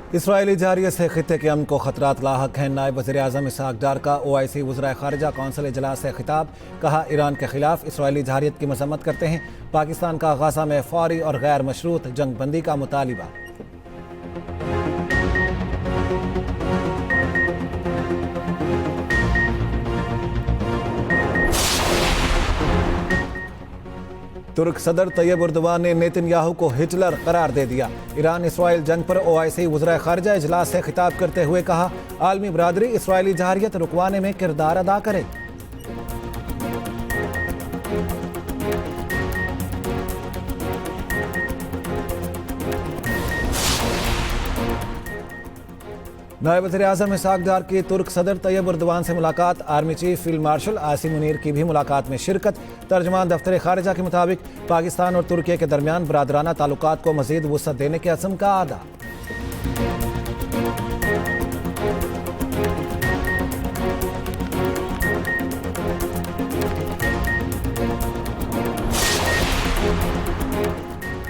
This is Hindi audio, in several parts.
इसराइली जारियत से खित्ते के अमन को खतरात लाहक हैं। नायब वज़ीर-ए-आज़म इसहाक डार का OIC वज़राए ख़ारिजा कौंसिल इजलास से खिताब। कहा, ईरान के खिलाफ इसराइली जारियत की मज़म्मत करते हैं। पाकिस्तान का गाज़ा में फौरी और गैर मशरूत जंग बंदी का मुतालिबा। तुर्क सदर तैयब उर्दवान ने नेतन्याहू को हिटलर करार दे दिया। ईरान इसराइल जंग पर OIC वज़राए ख़ारिजा इजलास से खिताब करते हुए कहा, आलमी बरादरी इसराइली जारियत रुकवाने में किरदार अदा करे। नायब वज़ीर-ए-आज़म इसहाक डार की तुर्क सदर तैयब उर्दवान से मुलाकात। Army chief field marshal Asim Munir की भी मुलाकात में शिरकत। तर्जमान दफ्तर खारिजा के मुताबिक पाकिस्तान और तुर्की के दरमियान बरादराना ताल्लुकात को मज़ीद वुसअत देने के अज़्म का आदा।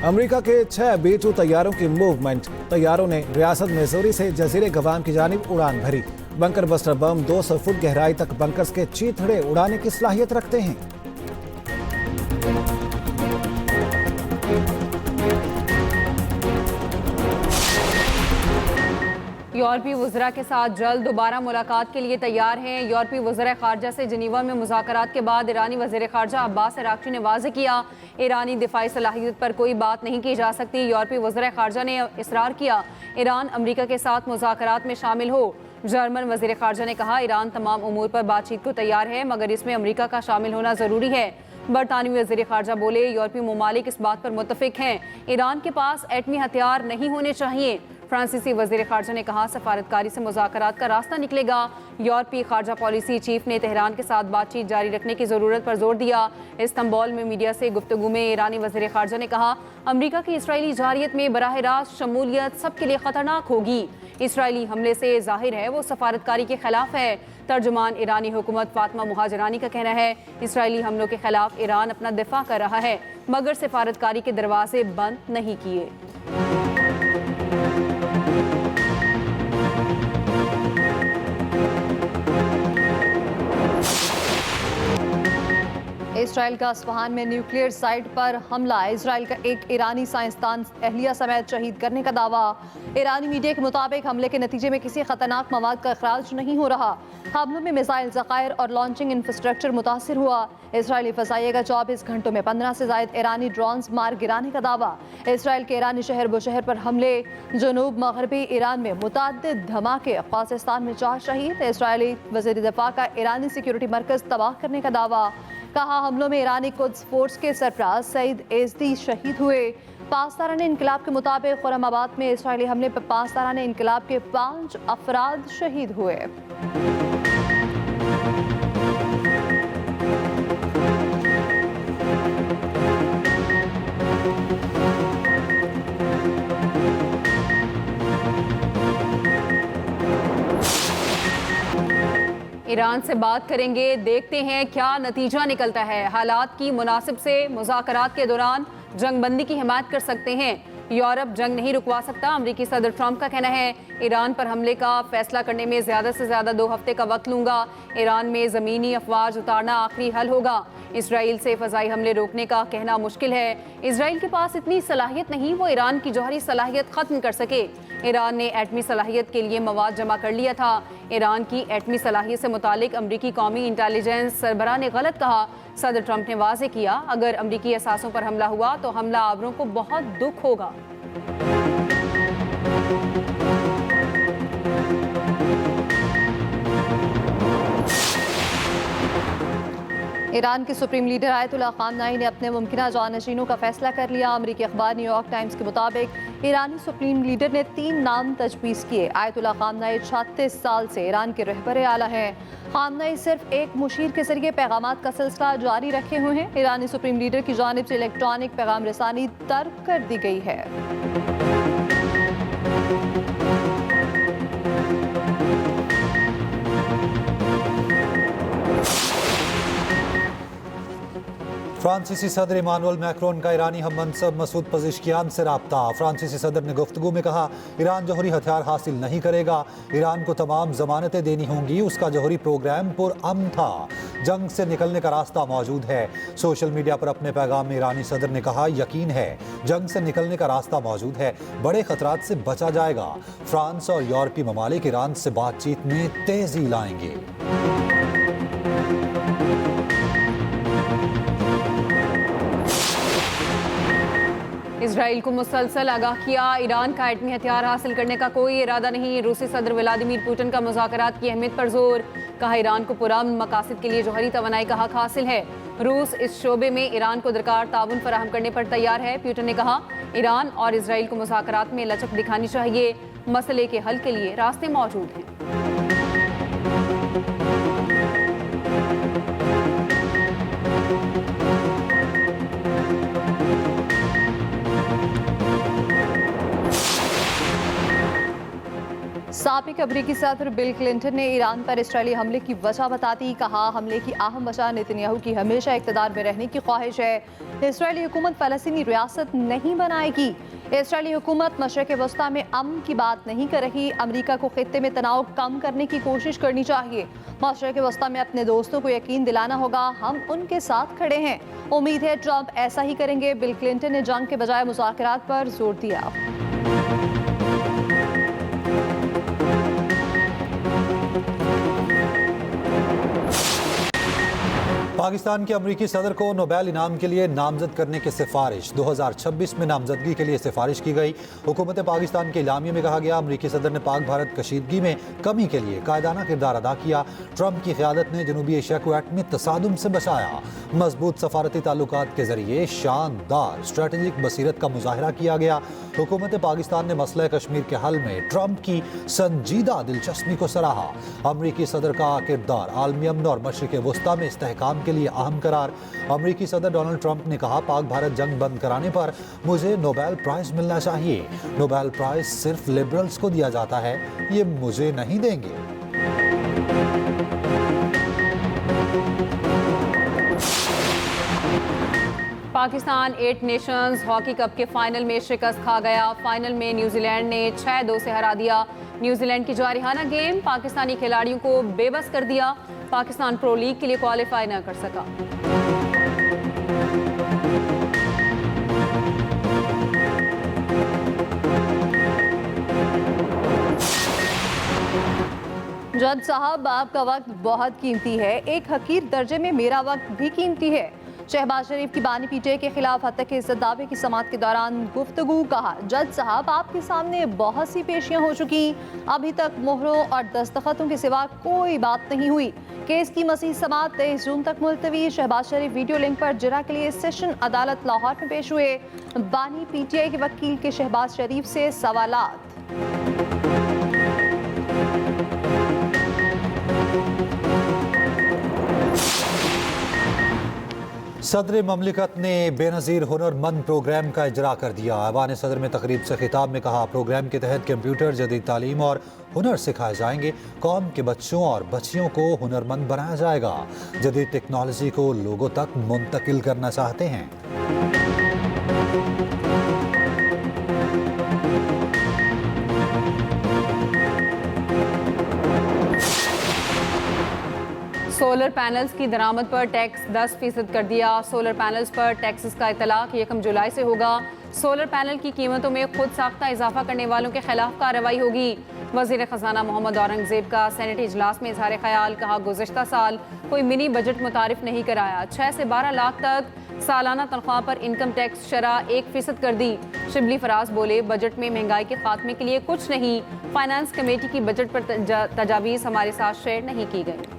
अमेरिका के 6 B-2 तैयारों की मूवमेंट। तैयारों ने रियासत मिज़ोरी से जजीरे गवाम की जानिब उड़ान भरी। बंकर बस्टर बम 200 फुट गहराई तक बंकर्स के चीथड़े उड़ाने की सलाहियत रखते हैं। यूरोपीय वज़रा के साथ जल्द दोबारा मुलाकात के लिए तैयार हैं। यूरोपीय वज़रा ख़ारिजा से जिनीवा में मुज़ाकरात के बाद ईरानी वज़ीर ख़ारिजा अब्बास अराग़ची ने वाज़ेह किया, ईरानी दिफ़ाई सलाहियत पर कोई बात नहीं की जा सकती। यूरोपीय वज़ीर ख़ारिजा ने इसरार किया, ईरान अमरीका के साथ मुज़ाकरात में शामिल हो। जर्मन वज़ीर ख़ारिजा ने कहा, ईरान तमाम उमूर पर बातचीत को तैयार है, मगर इसमें अमरीका का शामिल होना ज़रूरी है। बरतानवी वज़ीर ख़ारिजा बोले, यूरोपीय ममालिक इस बात पर मुत्तफ़िक हैं, ईरान के पास एटमी हथियार नहीं होने चाहिए। फ्रांसीसी वज़ीर ख़ारिजा ने कहा, सफारतकारी से मुज़ाकरात का रास्ता निकलेगा। यूरोपीय ख़ारिजा पॉलिसी चीफ ने तेहरान के साथ बातचीत जारी रखने की ज़रूरत पर जोर दिया। इस्तांबुल में मीडिया से गुफ्तगू में ईरानी वज़ीर ख़ारिजा ने कहा, अमरीका की इसराइली जारियत में बराह रास्त शमूलियत सबके लिए ख़तरनाक होगी। इसराइली हमले से जाहिर है वो सफारतकारी के खिलाफ है। तर्जुमान ईरानी हुकूमत फातिमा मुहाजिरानी का कहना है, इसराइली हमलों के खिलाफ ईरान अपना दिफा कर रहा है, मगर सफारतकारी के दरवाजे बंद नहीं किए। इसराइल का अस्फहान में न्यूक्लियर साइट पर हमला। इसराइल का एक ईरानी साइंसदान अहलिया समेत शहीद करने का दावा। ईरानी मीडिया के मुताबिक हमले के नतीजे में किसी खतरनाक मवाद का अखराज नहीं हो रहा। हमलों में मिसाइल ज़खायर और लॉन्चिंग इंफ्रास्ट्रक्चर मुतासर हुआ। इसराइली फ़ज़ाइया का 24 घंटों में 15 से ज़ायद ईरानी ड्रोन्स मार गिराने का दावा। इसराइल के ईरानी शहर बुशहर पर हमले। जनूब मगरबी ईरान में मुतअद्दिद धमाके। पाकिस्तान में 4 शहीद। इसराइली वज़ीर दिफा का ईरानी सिक्योरिटी मरकज़ तबाह करने का दावा। कहा, हमलों में ईरानी कुद्स फोर्स के सरबराह सईद एज़दी शहीद हुए। पासदारान इनकलाब के मुताबिक खुरमाबाद में इसराइली हमले पर पासदारान इनकलाब के 5 अफराद शहीद हुए। ईरान से बात करेंगे, देखते हैं क्या नतीजा निकलता है। हालात की मुनासिब से मुज़ाकरात के दौरान जंग बंदी की हिमायत कर सकते हैं। यूरोप जंग नहीं रुकवा सकता। अमेरिकी सदर ट्रंप का कहना है, ईरान पर हमले का फैसला करने में ज़्यादा से ज़्यादा 2 हफ्ते का वक्त लूँगा। ईरान में ज़मीनी अफवाज उतारना आखिरी हल होगा। इसराइल से फ़ज़ाई हमले रोकने का कहना मुश्किल है। इसराइल के पास इतनी सलाहियत नहीं वो ईरान की जौहरी सलाहियत ख़त्म कर सके। ईरान ने एटमी सलाहियत के लिए मवाद जमा कर लिया था। ईरान की एटमी सलाहियत से मुतालिक अमरीकी कौमी इंटेलिजेंस सरबराह ने गलत कहा। सदर ट्रंप ने वाज़ेह किया, अगर अमरीकी असासों पर हमला हुआ तो हमला आवरों को बहुत दुख होगा। ईरान के सुप्रीम लीडर आयतुल्लाह ख़ामनेई ने अपने मुमकिना जानशीनों का फैसला कर लिया। अमेरिकी अखबार न्यूयॉर्क टाइम्स के मुताबिक ईरानी सुप्रीम लीडर ने 3 नाम तजवीज़ किए। आयतुल्लाह ख़ामनेई 36 साल से ईरान के रहबरे आला हैं। ख़ामनेई सिर्फ एक मुशीर के जरिए पैगामात का सिलसिला जारी रखे हुए हैं। ईरानी सुप्रीम लीडर की जानिब से इलेक्ट्रॉनिक पैगाम रसानी तर्क कर दी गई है। फ्रांसीसी सदर इमानुएल मैक्रोन का ईरानी हममनसब मसूद पज़ेश्कियान से राब्ता। फ्रांसीसी सदर ने गुफ्तगू में कहा, ईरान जौहरी हथियार हासिल नहीं करेगा, ईरान को तमाम जमानतें देनी होंगी, उसका जौहरी प्रोग्राम पुरअमन था, जंग से निकलने का रास्ता मौजूद है। सोशल मीडिया पर अपने पैगाम में ईरानी सदर ने कहा, यकीन है जंग से निकलने का रास्ता मौजूद है, बड़े खतरात से बचा जाएगा। फ्रांस और यूरोपीय ममालिक ईरान से बातचीत में तेजी लाएंगे। इजराइल को मुसलसल आगाह किया, ईरान का एटमी हथियार हासिल करने का कोई इरादा नहीं। रूसी सदर व्लादिमीर पुतिन का मुज़ाकरात की अहमियत पर जोर, कहा ईरान को पुरअमन मकासद के लिए जौहरी तवानाई का हक हासिल है। रूस इस शोबे में ईरान को दरकार ताउन फराहम करने पर तैयार है। पुतिन ने कहा, ईरान और इजराइल को मुज़ाकरात में लचक दिखानी चाहिए, मसले के हल के लिए रास्ते मौजूद हैं। साबिक अमरीकी सदर बिल क्लिंटन ने ईरान पर इसराइली हमले की वजह बताती, कहा हमले की अहम वजह नेतन्याहू की हमेशा इक़्तिदार में रहने की ख्वाहिश है। इसराइली हुकूमत फ़लस्तीनी रियासत नहीं बनाएगी। इसराइली हुकूमत मशरिक़ वस्ता में अमन की बात नहीं कर रही। अमरीका को खित्ते में तनाव कम करने की कोशिश करनी चाहिए। मशरिक़ वस्ता में अपने दोस्तों को यकीन दिलाना होगा, हम उनके साथ खड़े हैं। उम्मीद है ट्रंप ऐसा ही करेंगे। बिल क्लिंटन ने जंग के बजाय मुज़ाकरात पर जोर दिया। पाकिस्तान के अमरीकी सदर को नोबेल इनाम के लिए नामजद करने की सिफारिश। 2026 में नामजदगी के लिए सिफारिश की गई। हुकूमत पाकिस्तान के इलामिये में कहा गया, अमरीकी सदर ने पाक भारत कशीदगी में कमी के लिए कायदाना किरदार अदा किया। ट्रंप की क़यादत ने जनूबी एशिया को एटमी तसादुम से बचाया। मजबूत सफारती ताल्लुकात के जरिए शानदार स्ट्रेटेजिक बसीरत का मुजाहरा किया गया। हुकूमत पाकिस्तान ने मसला कश्मीर के हल में ट्रंप की संजीदा दिलचस्पी को सराहा। अमरीकी सदर का किरदार आलमी अमन और मशरिक़ वस्ता में इस्तेहकाम के लिए अहम करार। अमरीकी सदर डोनाल्ड ट्रंप ने कहा, पाक भारत जंग बंद कराने पर मुझे नोबेल प्राइज मिलना चाहिए। नोबेल प्राइज सिर्फ लिबरल्स को दिया जाता है, ये मुझे नहीं देंगे। पाकिस्तान 8 नेशंस हॉकी कप के फाइनल में शिकस्त खा गया। फाइनल में न्यूजीलैंड ने 6-2 से हरा दिया। न्यूजीलैंड की जारिहाना गेम पाकिस्तानी खिलाड़ियों को बेबस कर दिया। पाकिस्तान प्रो लीग के लिए क्वालिफाई न कर सका। जज साहब, आपका वक्त बहुत कीमती है, एक हकीर दर्जे में मेरा वक्त भी कीमती है। शहबाज शरीफ की बानी पीटे के खिलाफ हत्या के इज्जत दावे की समाअत के दौरान गुफ्तगू। कहा, जज साहब आपके सामने बहुत सी पेशियां हो चुकी, अभी तक मोहरों और दस्तखतों के सिवा कोई बात नहीं हुई। केस की मज़ीद समाअत 23 जून तक मुलतवी। शहबाज शरीफ वीडियो लिंक पर जिरा के लिए सेशन अदालत लाहौर में पेश हुए। बानी PTI के वकील के शहबाज शरीफ से सवालात। सदर ममलिकत ने बेनज़ीर हुनरमंद प्रोग्राम का इजरा कर दिया। ऐवान सदर में तकरीब से खिताब में कहा, प्रोग्राम के तहत कंप्यूटर, जदीद तालीम और हुनर सिखाए जाएंगे। कौम के बच्चों और बच्चियों को हुनरमंद बनाया जाएगा। जदीद टेक्नोलॉजी को लोगों तक मुंतकिल करना चाहते हैं। सोलर पैनल्स की दरामद पर टैक्स 10% कर दिया। सोलर पैनल्स पर टैक्सेस का इतलाक 1 जुलाई से होगा। सोलर पैनल की कीमतों में खुद साख्ता इजाफा करने वालों के खिलाफ कार्रवाई होगी। वज़ीर ख़ज़ाना मोहम्मद औरंगज़ेब का सेनेट इजलास में इज़हार ख्याल। कहा, गुज़िश्ता साल कोई मिनी बजट मुतारिफ नहीं कराया। 6 से 12 लाख तक सालाना तनख्वाह पर इनकम टैक्स शरह 1% कर दी। शिबली फराज बोले, बजट में महंगाई के खात्मे के लिए कुछ नहीं। फाइनेंस कमेटी की बजट पर तजावीज़ हमारे साथ शेयर नहीं की गई।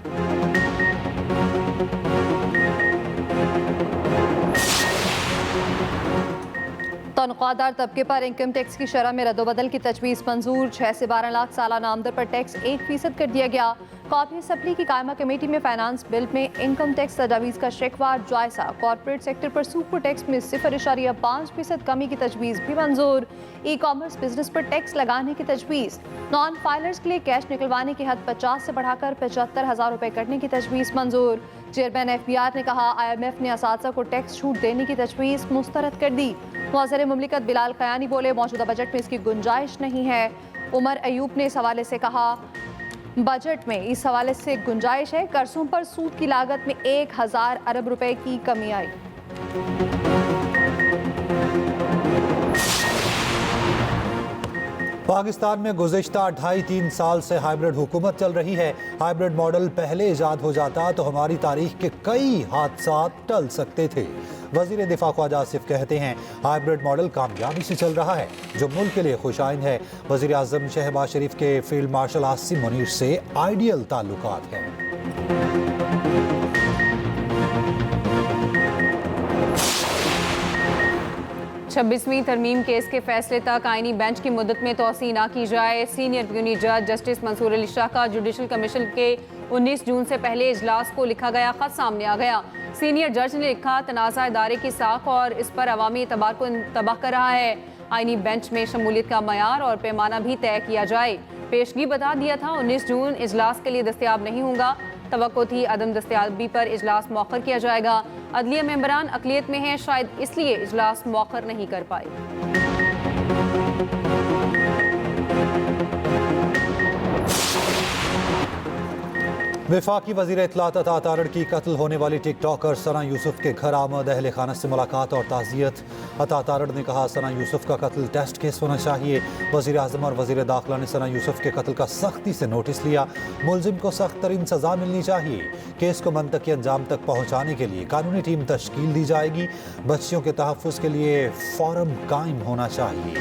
तनख्वाहदार तबके पर इनकम टैक्स की शरह में रद्दोबदल की तजवीज़ मंजूर। 6 से 12 लाख सालाना आमदन पर टैक्स 1% कर दिया गया। कौमी असम्बली की कायमा कमेटी में फाइनेंस बिल में इनकम टैक्स तजावीज़ का शेकवार जायजा। कॉर्पोरेट सेक्टर पर सुपर टैक्स में 0.5% कमी की तजवीज़ भी मंजूर। ई कॉमर्स बिजनेस पर टैक्स लगाने की तजवीज़। नॉन फाइलर्स के लिए कैश निकलवाने की हद 50 से बढ़ाकर 75,000 रुपये करने की तजवीज़ मंजूर। चेयरमैन FBR ने कहा IMF ने असातिज़ा को टैक्स छूट देने की तजवीज़ मुस्तरद कर दी। वज़ीर मुमलिकत बिलाल क़यानी बोले मौजूदा बजट में इसकी गुंजाइश नहीं है। उमर अयूब ने इस हवाले से कहा बजट में इस हवाले से गुंजाइश है। कर्जों पर सूद की लागत में 1000 अरब रुपए की कमी आई। पाकिस्तान में गुज़िश्ता 2.5-3 साल से हाइब्रिड हुकूमत चल रही है। हाइब्रिड मॉडल पहले ईजाद हो जाता तो हमारी तारीख के कई हादसा टल सकते थे। वज़ीर दिफा ख्वाजा आसिफ कहते हैं हाइब्रिड मॉडल कामयाबी से चल रहा है जो मुल्क के लिए खुशाइन है। वज़ीर आज़म शहबाज शरीफ के फील्ड मार्शल आसिम मुनीर से आइडियल ताल्लुकात हैं। 26वीं तरमीम केस के फैसले तक आईनी बेंच की मुद्दत में तोसी ना की जाए। सीनियर यूनिट जज जस्टिस मंसूर अली शाह का जुडिशल कमीशन के 19 जून से पहले इजलास को लिखा गया खत सामने आ गया। सीनियर जज ने लिखा तनाज़ा इदारे की साख और इस पर अवामी एतबार को तबाह कर रहा है। आईनी बेंच में शमूलियत का मयार और पैमाना भी तय किया जाए। पेशगी बता दिया था 19 जून इजलास के लिए दस्तयाब नहीं होगा। तवक्को थी अदम दस्तयाबी पर इजलास मौखर किया जाएगा। अदलिया मेंबरान अकलियत में हैं, शायद इसलिए इजलास मौखर नहीं कर पाए। वफाकी वज़ीर इत्तलात अता तारड़ की कत्ल होने वाली टिकटॉकर सना यूसुफ के घर आमद अहल खाना से मुलाकात और ताज़ियत। अता तारड़ ने कहा सना यूसुफ का कत्ल टेस्ट केस होना चाहिए। वज़ीर आज़म और वज़ीर दाखिला ने सना यूसुफ के कत्ल का सख्ती से नोटिस लिया। मुलजिम को सख्त तरीन सज़ा मिलनी चाहिए। केस को मंतकी अंजाम तक पहुँचाने के लिए कानूनी टीम तश्कील दी जाएगी। बच्चियों के तहफ़्फ़ुज़ के लिए फ़ोरम कायम होना चाहिए।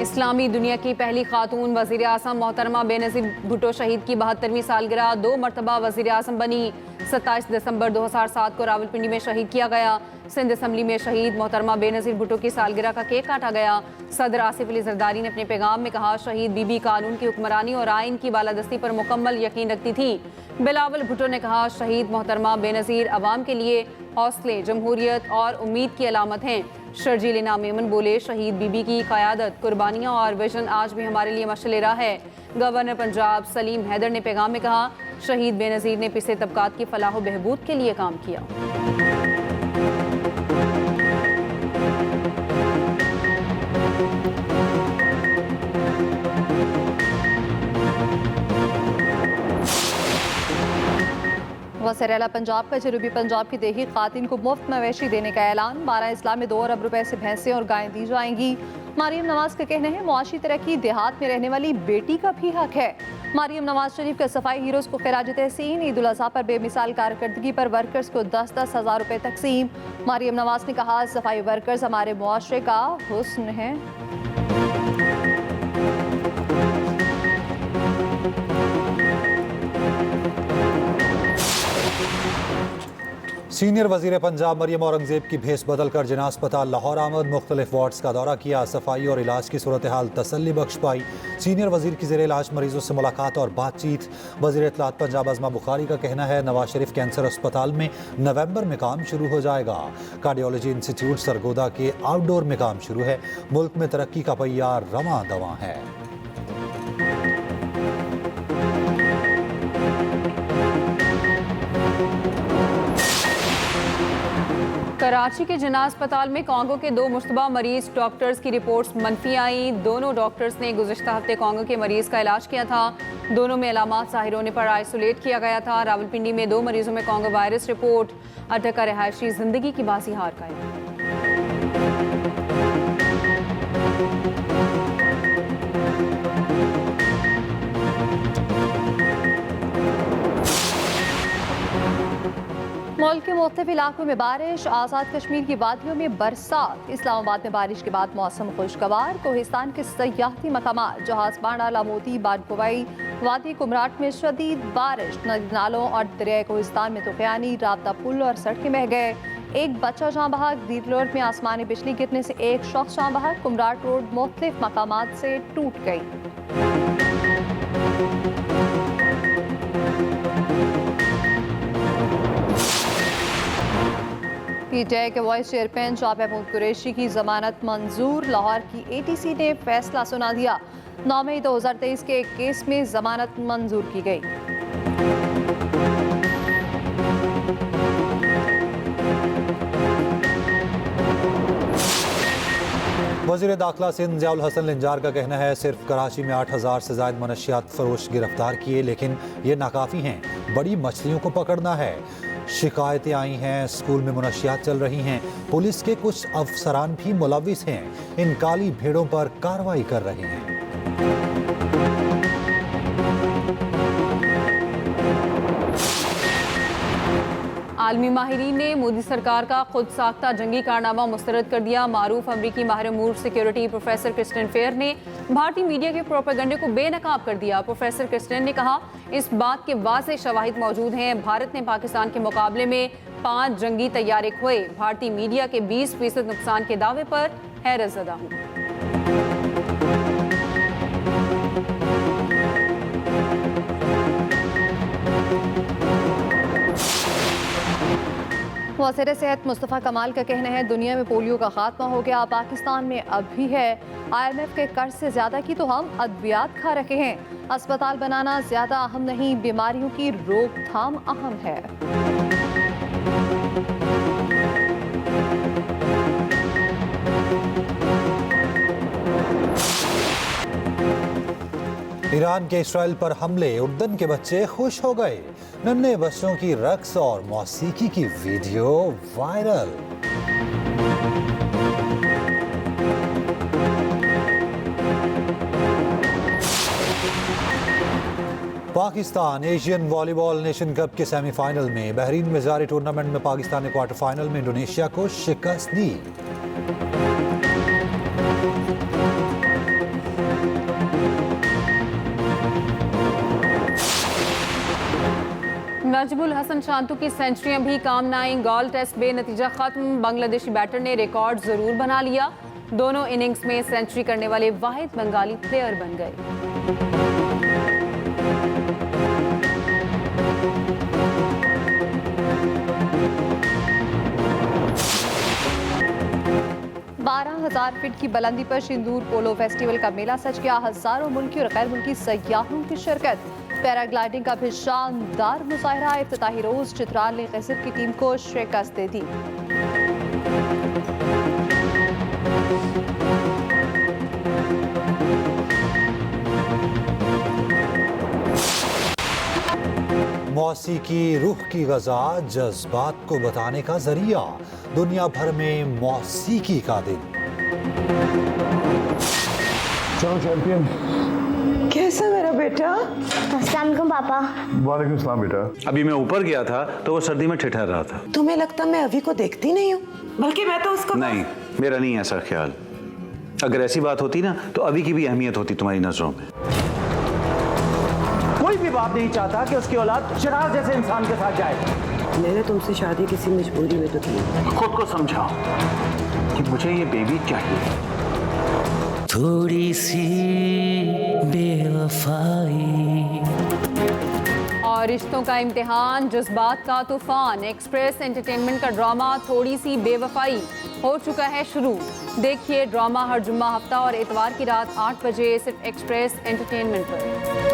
इस्लामी दुनिया की पहली खातून वज़ीर आज़म मोहतरमा बेनज़ीर भुट्टो शहीद की 72वीं सालगिरह 2 मरतबा वज़ीर आज़म बनी। 27 दिसंबर 2007 को रावलपिंडी में शहीद किया गया। सिंध असम्बली में शहीद मोहतरमा बेनज़ीर भुट्टो की सालगिरह का केक काटा गया। सदर आसिफ अली ज़रदारी ने अपने पैगाम में कहा शहीद बीबी कानून की हुक्मरानी और आइन की बालादस्ती पर मुकम्मल यकीन रखती थी। बिलावल भुट्टो ने कहा शहीद मोहतरमा बेनज़ीर अवाम के लिए हौसले, जमहूरियत और उम्मीद की अलामत हैं। शर्जील इनाम मेमन बोले शहीद बीबी की क़यादत, कुर्बानियाँ और विजन आज भी हमारे लिए मशलेरा है। गवर्नर पंजाब सलीम हैदर ने पैगाम में कहा शहीद बेनज़ीर ने पिछड़े तबकात की फलाह व बहबूद के लिए काम किया। वज़ीर-ए-आला पंजाब का जनूबी पंजाब की देही खातिन को मुफ्त मवेशी देने का ऐलान। 12 अजला में 2 अरब रुपए से भैंसें और गायें दी जाएंगी। मरियम नवाज का कहना है मुआशी तरक्की देहात में रहने वाली बेटी का भी हक है। मरियम नवाज शरीफ का सफाई हीरोज को खिराज तहसीन। ईद उल अज़हा पर बेमिसाल कारकर्दगी पर वर्कर्स को 10-10 हज़ार रुपए तकसीम। मरियम नवाज ने कहा सफाई वर्कर्स हमारे मुआशरे का हुस्न है। सीनियर वज़ीर पंजाब मरियम औरंगज़ेब की भेस बदल कर जिना अस्पताल लाहौर आमद। मुख्तलिफ वार्ड्स का दौरा किया। सफाई और इलाज की सूरत हाल तसल्ली बख्श पाई। सीनियर वज़ीर की ज़ेर इलाज मरीजों से मुलाकात और बातचीत। वज़ीर इत्तलात पंजाब अज़मा बुखारी का कहना है नवाज शरीफ कैंसर अस्पताल में नवंबर में काम शुरू हो जाएगा। कार्डियोलॉजी इंस्टीट्यूट सरगोदा के आउटडोर में काम शुरू है। मुल्क में तरक्की का पहिया रवां दवां है। कराची के जिना अस्पताल में कांगो के 2 मुश्तबा मरीज डॉक्टर्स की रिपोर्ट्स मनफी आई। दोनों डॉक्टर्स ने गुज़िश्ता हफ्ते कांगो के मरीज का इलाज किया था। दोनों में अलामात ज़ाहिर होने पर आइसोलेट किया गया था। रावलपिंडी में 2 मरीजों में कांगो वायरस रिपोर्ट। अटक का रहायशी जिंदगी की बाजी हार गए। मुल्क के मुख्तलिफ इलाकों में बारिश। आज़ाद कश्मीर की वादियों में बरसात। इस्लामाबाद में बारिश के बाद मौसम खुशगवार। कोहिस्तान के सयाहती मकामात जहाज़बाड़ा, लामोदी, बाडकुवई, वादी कुमराट में शदीद बारिश। नदी नालों और दरियाए कोहिस्तान में तूफ़ानी राब्ता पुल और सड़कें बह गए। एक बच्चा जाँ बहक। दीर रोड में आसमानी बिजली गिरने से एक शख्स जाँ बहक। कुमराट रोड मुख्तलिफ मकामात से टूट गई। पीटीआई के वाइस चेयरमैन शाह महमूद कुरैशी की जमानत मंजूर। लाहौर की ATC ने फैसला सुना दिया। 9 मई 2023 के एक केस में जमानत मंजूर की गई। वज़ीर दाखिला सिंध ज़ियाउल हसन लिंजार का कहना है सिर्फ कराची में 8,000 से ज़ायद मनशियात फरोश गिरफ्तार किए, लेकिन ये नाकाफ़ी हैं। बड़ी मछलियों को पकड़ना है। शिकायतें आई हैं, स्कूल में मनशियात चल रही हैं, पुलिस के कुछ अफसरान भी मुलविस हैं, इन काली भेड़ों पर कार्रवाई कर रहे हैं। आलमी माहिरीन ने मोदी सरकार का खुद साख्ता जंगी कारनामा मुस्तरद कर दिया। मारूफ अमरीकी माहिर अमूर सिक्योरिटी प्रोफेसर क्रिस्टिन फेयर ने भारतीय मीडिया के प्रोपेगेंडे को बेनकाब कर दिया। प्रोफेसर क्रिस्टिन ने कहा, इस बात के वाज़ेह शवाहिद मौजूद हैं, भारत ने पाकिस्तान के मुकाबले में 5 जंगी तैयारे खोए। भारतीय मीडिया के 20% नुकसान के दावे पर हैरत ज़दा हूँ। वज़ीर सेहत मुस्तफ़ा कमाल का कहना है, दुनिया में पोलियो का खात्मा हो गया, पाकिस्तान में अब भी है। IMF के कर्ज से ज़्यादा की तो हम अद्वियात खा रखे हैं। अस्पताल बनाना ज़्यादा अहम नहीं, बीमारियों की रोकथाम अहम है। ईरान के इसराइल पर हमले, उर्दन के बच्चे खुश हो गए। नन्हे बच्चों की रक्स और मौसीकी की video viral. Pakistan Asian volleyball nation cup के सेमीफाइनल में बहरीन में जारी टूर्नामेंट में पाकिस्तान ने क्वार्टर फाइनल में इंडोनेशिया को शिकस्त दी। नजमुल हसन शांतु की सेंचुरियां भी काम न आईं। गॉल टेस्ट बेनतीजा खत्म। बांग्लादेशी बैटर ने रिकॉर्ड जरूर बना लिया। दोनों इनिंग्स में सेंचुरी करने वाले वाहिद बंगाली प्लेयर बन गए। 12,000 फीट की बुलंदी पर सिंदूर पोलो फेस्टिवल का मेला सज गया। हजारों मुल्की और गैर मुल्की सयाहों की शिरकत। पैराग्लाइडिंग का भी शानदार मुजाहरा। इफ्तिताही रोज चित्राल ने गजर की टीम को शिकस्त दे दी। मौसीकी रूह की ग़ज़ा, जज्बात को बताने का जरिया। दुनिया भर में मौसीकी का दिन। चलो चैंपियन। कैसा मेरा बेटा? अस्सलाम वालेकुम पापा। वालेकुम सलाम बेटा। अभी मैं ऊपर गया था तो वो सर्दी में ठिठर रहा था। तुम्हें लगता मैं अभी को देखती नहीं हूँ, बल्कि मैं तो उसको नहीं, मेरा नहीं ऐसा ख्याल। अगर ऐसी बात होती ना तो अभी की भी अहमियत होती तुम्हारी नजरों में। कोई भी बाप नहीं चाहता कि उसकी औलाद चिराग जैसे इंसान के साथ जाए। मैंने तुमसे शादी किसी मजबूरी में तो की। खुद को समझाओ कि मुझे ये बेबी चाहिए। थोड़ी सी बेवफाई और रिश्तों का इम्तिहान, जज्बात का तूफान। एक्सप्रेस एंटरटेनमेंट का ड्रामा थोड़ी सी बेवफाई हो चुका है शुरू। देखिए ड्रामा हर जुम्मा, हफ्ता और इतवार की रात 8 बजे सिर्फ एक्सप्रेस एंटरटेनमेंट पर।